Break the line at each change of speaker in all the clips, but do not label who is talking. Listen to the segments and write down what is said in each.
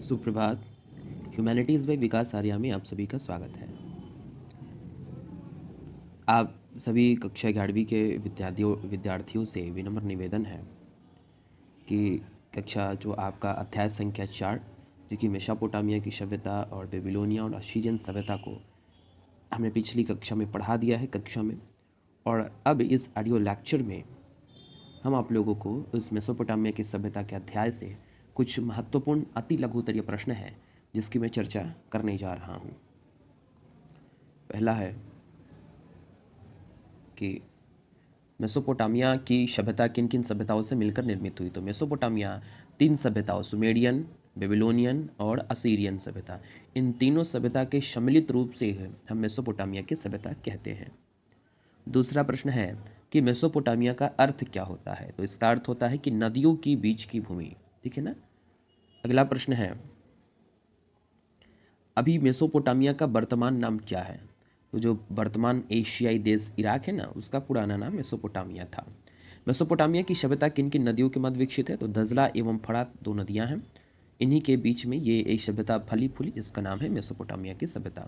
सुप्रभात। Humanities bye विकास आर्या में आप सभी का स्वागत है। आप सभी कक्षा 11वीं के विद्यार्थियों से विनम्र निवेदन है कि कक्षा जो आपका अध्याय संख्या 4 जो कि मेसोपोटामिया की सभ्यता और बेबीलोनिया और असीरियन सभ्यता को हमने पिछली कक्षा में पढ़ा दिया है कक्षा में, और अब इस ऑडियो लेक्चर में हम आप लोगों को उस मेसोपोटामिया की सभ्यता के अध्याय से कुछ महत्वपूर्ण अति लघुतरीय प्रश्न है जिसकी मैं चर्चा करने जा रहा हूँ। पहला है कि मेसोपोटामिया की सभ्यता किन किन सभ्यताओं से मिलकर निर्मित हुई। तो मेसोपोटामिया 3 सभ्यताओं, सुमेरियन, बेबीलोनियन और असीरियन सभ्यता, इन तीनों सभ्यता के सम्मिलित रूप से हम मेसोपोटामिया की सभ्यता कहते हैं। दूसरा प्रश्न है कि मेसोपोटामिया का अर्थ क्या होता है। तो इसका अर्थ होता है कि नदियों की बीच की भूमि, ठीक है ना। अगला प्रश्न है, अभी मेसोपोटामिया का वर्तमान नाम क्या है। तो जो वर्तमान एशियाई देश इराक है ना, उसका पुराना नाम मेसोपोटामिया था। मेसोपोटामिया की सभ्यता किन किन नदियों के मध्य विकसित है। तो दजला एवं फरात 2 नदियां हैं, इन्हीं के बीच में ये एक सभ्यता फली फूली जिसका नाम है मेसोपोटामिया की सभ्यता।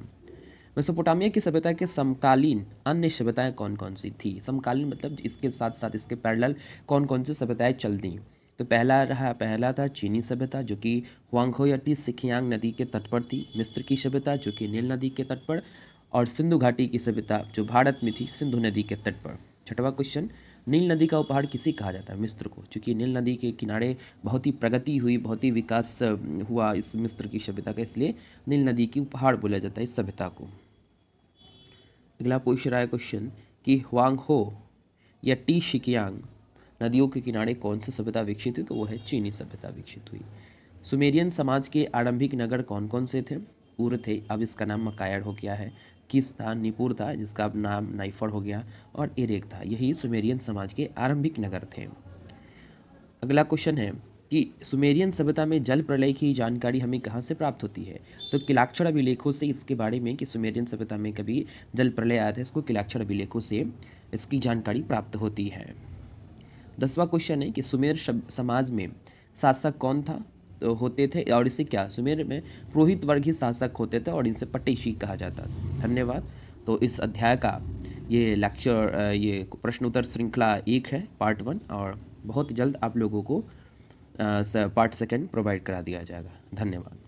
मेसोपोटामिया की सभ्यता के समकालीन अन्य सभ्यताएं कौन कौन सी थी। समकालीन मतलब इसके साथ साथ इसके पैरेलल कौन कौन सी सभ्यताएं चल दी। तो पहला था चीनी सभ्यता जो कि हुआंगहो या सिकियांग नदी के तट पर थी। मिस्र की सभ्यता जो कि नील नदी के तट पर, और सिंधु घाटी की सभ्यता जो भारत में थी सिंधु नदी के तट पर। छठवां क्वेश्चन, नील नदी का उपहार किसे कहा जाता है। मिस्र को, क्योंकि नील नदी के किनारे बहुत ही प्रगति हुई, बहुत ही विकास हुआ इस मिस्र की सभ्यता का, इसलिए नील नदी की उपहार बोला जाता है इस सभ्यता को। अगला पूछ रहा है क्वेश्चन कि हुआंगहो या शिकियांग नदियों के किनारे कौन सी सभ्यता विकसित हुई। तो वो है चीनी सभ्यता विकसित हुई। सुमेरियन समाज के आरंभिक नगर कौन कौन से थे। उर थे, अब इसका नाम मकायर हो गया है। किस था, निपुर था जिसका अब नाम नाइफर हो गया, और एरेक था। यही सुमेरियन समाज के आरंभिक नगर थे। अगला क्वेश्चन है कि सुमेरियन सभ्यता में जल प्रलय की जानकारी हमें कहाँ से प्राप्त होती है। तो किलाक्षर अभिलेखों से इसके बारे में कि सुमेरियन सभ्यता में कभी जल प्रलय आया था, इसको किलाक्षर अभिलेखों से इसकी जानकारी प्राप्त होती है। 10वां क्वेश्चन है कि सुमेर समाज में शासक कौन था, तो होते थे, और इसे क्या, सुमेर में पुरोहित वर्ग ही शासक होते थे और इनसे पटेशी कहा जाता था। धन्यवाद। तो इस अध्याय का ये लेक्चर, ये प्रश्न उत्तर श्रृंखला 1 है, पार्ट 1, और बहुत जल्द आप लोगों को पार्ट 2 प्रोवाइड करा दिया जाएगा। धन्यवाद।